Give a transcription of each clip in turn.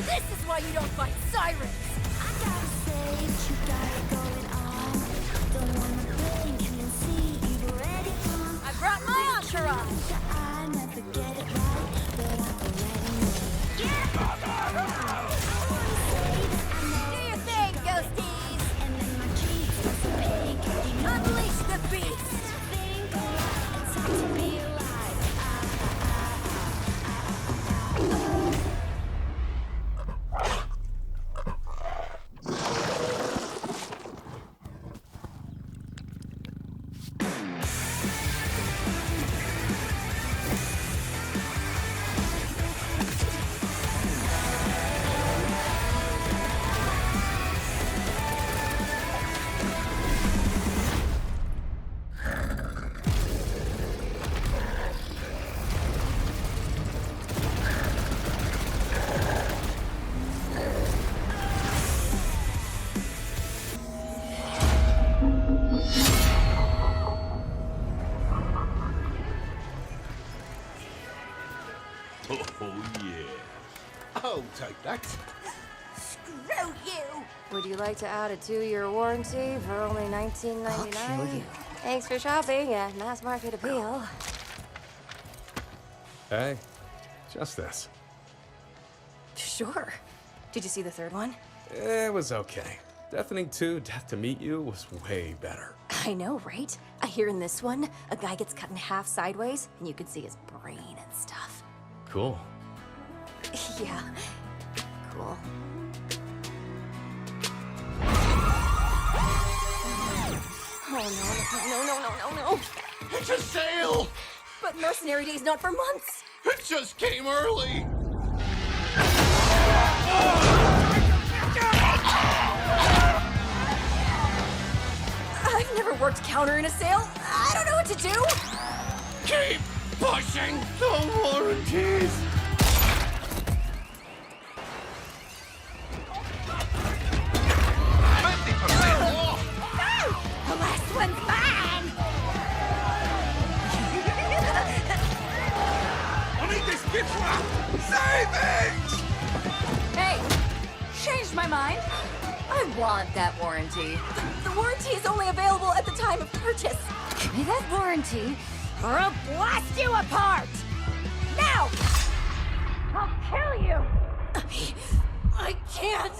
This is why you don't fight sirens! I gotta say that you got it going on. Don't wanna blink and see you ready. I brought my entourage! I never get it right, but I'm already know. Do your thing, ghosties! And then my cheeks are so pink. Unleash the beast! Think it's time to be alive. Oh, yeah. I'll take that. Screw you! Would you like to add a 2-year warranty for only $19.99? Thanks for shopping at mass market appeal. Hey, just this. Sure. Did you see the third one? It was okay. Deafening 2, Death to Meet You was way better. I know, right? I hear in this one, a guy gets cut in half sideways, and you can see his brain and stuff. Cool. Yeah, cool. Oh, no. It's a sale! But Mercenary Day's not for months. It just came early! I've never worked counter in a sale. I don't know what to do. Keep pushing the warranties! The last one's mine! I need this gift wrap! Save it! Hey, changed my mind. I want that warranty. The warranty is only available at the time of purchase. Give me that warranty, or I'll blast you apart! Now! I'll kill you! I can't.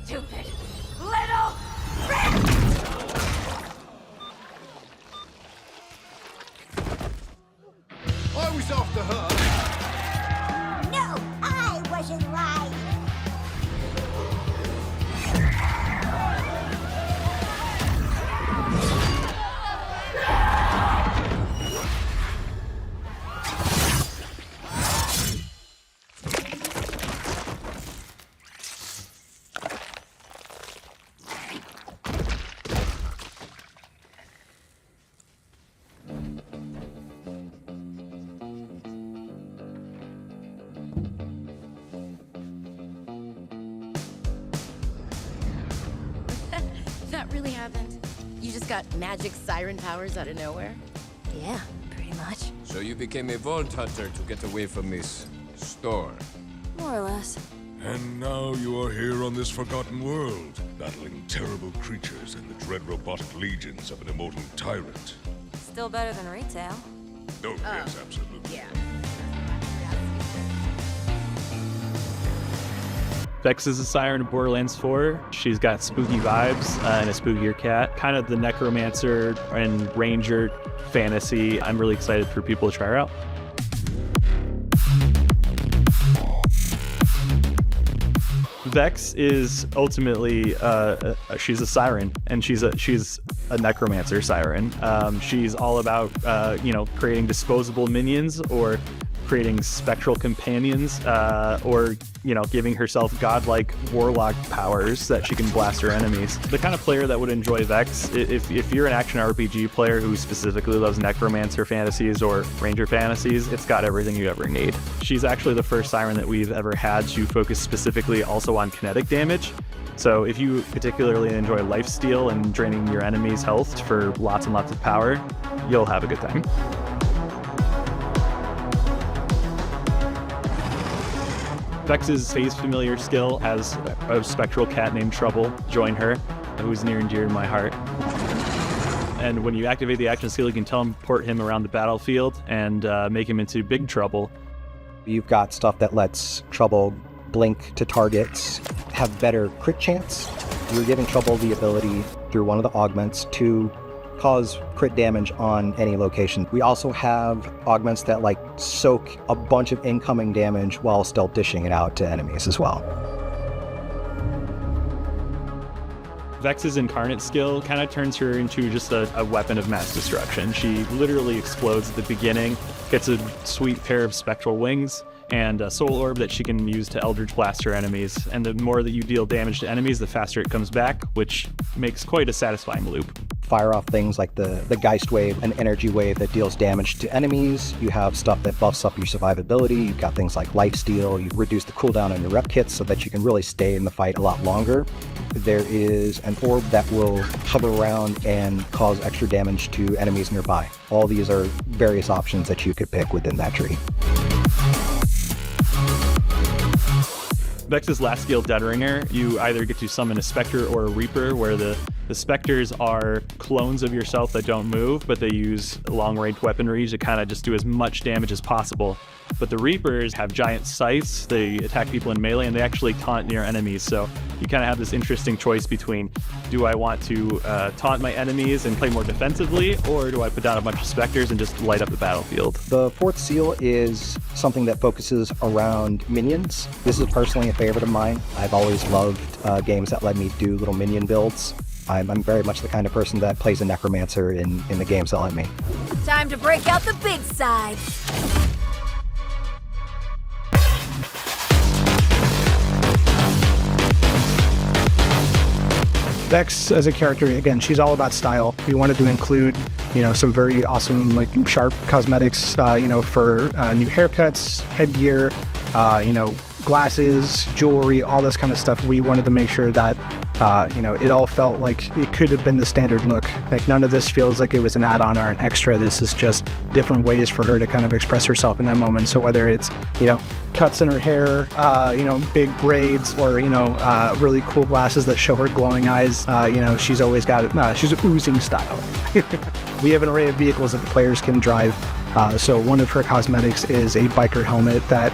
Stupid little bitch! I was after her. No, I wasn't right. That really happened? You just got magic siren powers out of nowhere? Yeah, pretty much. So you became a vault hunter to get away from this store. More or less. And now you are here on this forgotten world, battling terrible creatures and the dread robotic legions of an immortal tyrant. Still better than retail. Oh, yes, absolutely. Yeah. Vex is a siren in Borderlands 4. She's got spooky vibes and a spookier cat. Kind of the necromancer and ranger fantasy. I'm really excited for people to try her out. Vex is ultimately she's a siren, and she's a necromancer siren. She's all about creating disposable minions or creating spectral companions, or giving herself godlike warlock powers that she can blast her enemies. The kind of player that would enjoy Vex, if you're an action RPG player who specifically loves necromancer fantasies or ranger fantasies, it's got everything you ever need. She's actually the first Siren that we've ever had to focus specifically also on kinetic damage. So if you particularly enjoy lifesteal and draining your enemy's health for lots and lots of power, you'll have a good time. Vex's phase familiar skill has a spectral cat named Trouble join her, who's near and dear to my heart. And when you activate the action skill, you can teleport him around the battlefield and make him into Big Trouble. You've got stuff that lets Trouble blink to targets, have better crit chance. You're giving Trouble the ability through one of the augments to cause crit damage on any location. We also have augments that soak a bunch of incoming damage while still dishing it out to enemies as well. Vex's incarnate skill kind of turns her into just a weapon of mass destruction. She literally explodes at the beginning, gets a sweet pair of spectral wings, and a soul orb that she can use to Eldritch Blast her enemies. And the more that you deal damage to enemies, the faster it comes back, which makes quite a satisfying loop. Fire off things like the Geist Wave, an energy wave that deals damage to enemies. You have stuff that buffs up your survivability. You've got things like Lifesteal. You reduce the cooldown on your rep kits so that you can really stay in the fight a lot longer. There is an orb that will hover around and cause extra damage to enemies nearby. All these are various options that you could pick within that tree. Vex's last skill, Dead Ringer, you either get to summon a Spectre or a Reaper, where the Spectres are clones of yourself that don't move, but they use long-range weaponry to kind of just do as much damage as possible. But the Reapers have giant scythes, they attack people in melee, and they actually taunt near enemies. So you kind of have this interesting choice between, do I want to taunt my enemies and play more defensively, or do I put down a bunch of Spectres and just light up the battlefield? The fourth seal is something that focuses around minions. This is personally a favorite of mine. I've always loved games that let me do little minion builds. I'm very much the kind of person that plays a necromancer in the games that let me. Time to break out the big side. Vex as a character, again, she's all about style. We wanted to include, some very awesome, sharp cosmetics, for new haircuts, headgear, glasses, jewelry, all this kind of stuff. We wanted to make sure that, it all felt like it could have been the standard look. Like, none of this feels like it was an add-on or an extra. This is just different ways for her to kind of express herself in that moment. So whether it's, cuts in her hair, big braids, or, really cool glasses that show her glowing eyes, she's always got she's oozing style. We have an array of vehicles that the players can drive. So one of her cosmetics is a biker helmet that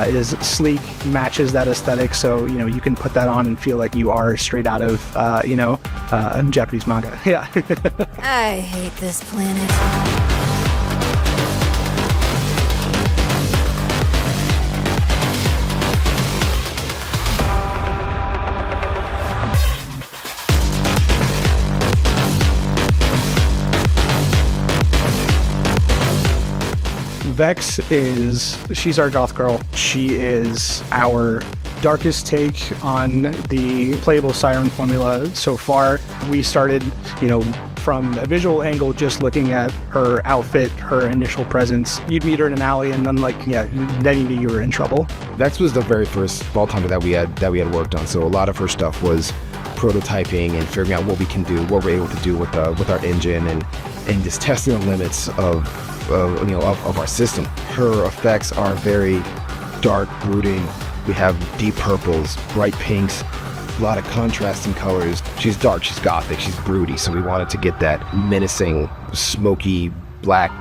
is sleek, matches that aesthetic. So, you can put that on and feel like you are straight out of, a Japanese manga. Yeah. I hate this planet. Vex she's our goth girl. She is our darkest take on the playable Siren formula so far. We started, from a visual angle, just looking at her outfit, her initial presence. You'd meet her in an alley and then then you knew you were in trouble. Vex was the very first Vault Hunter that we had worked on, so a lot of her stuff was prototyping and figuring out what we can do, what we're able to do with our engine, and just testing the limits of our system. Her effects are very dark, brooding. We have deep purples, bright pinks, a lot of contrasting colors. She's dark, she's gothic, she's broody, so we wanted to get that menacing, smoky, black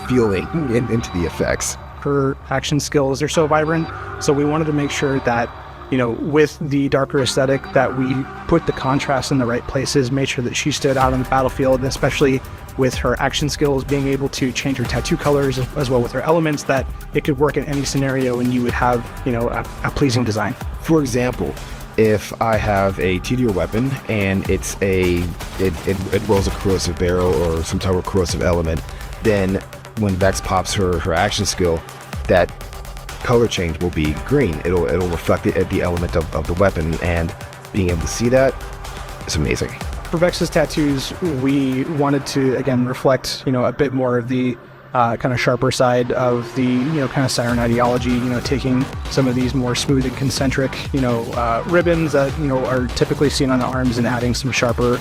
feeling into the effects. Her action skills are so vibrant, so we wanted to make sure that, with the darker aesthetic, that we put the contrast in the right places, made sure that she stood out on the battlefield, especially with her action skills, being able to change her tattoo colors as well with her elements, that it could work in any scenario and you would have, a pleasing design. For example, if I have a TDR weapon and it rolls a corrosive barrel or some type of corrosive element, then when Vex pops her action skill, that color change will be green. It'll reflect the element of the weapon, and being able to see that is amazing. For Vex's tattoos, we wanted to, again, reflect, a bit more of the kind of sharper side of the, kind of Siren ideology, taking some of these more smooth and concentric, ribbons that, are typically seen on the arms and adding some sharper,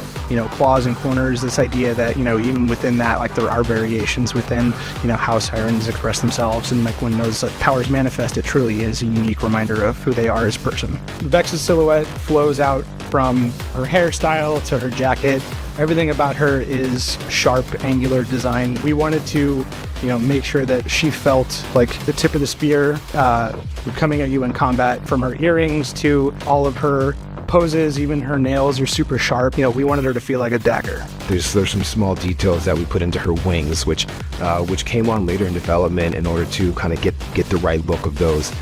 claws and corners. This idea that, even within that, like, there are variations within, how Sirens express themselves, and like when those powers manifest, it truly is a unique reminder of who they are as a person. Vex's silhouette flows out from her hairstyle to her jacket. Everything about her is sharp, angular design. We wanted to, make sure that she felt like the tip of the spear coming at you in combat, from her earrings to all of her poses. Even her nails are super sharp. We wanted her to feel like a dagger. There's some small details that we put into her wings, which came on later in development in order to kind of get the right look of those.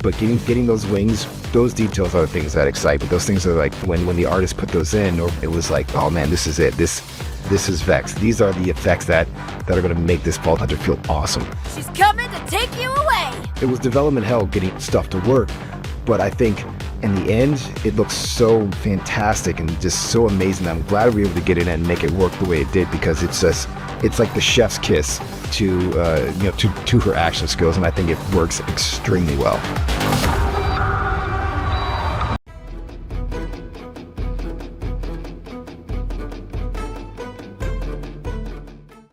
But getting those wings, those details are the things that excite me. Those things are like when the artist put those in, or it was like, oh man, this is it. This is Vex. These are the effects that are going to make this Vault Hunter feel awesome. She's coming to take you away! It was development hell getting stuff to work, but I think in the end, it looks so fantastic and just so amazing. I'm glad we were able to get in and make it work the way it did, because it's like the chef's kiss to her action skills, and I think it works extremely well.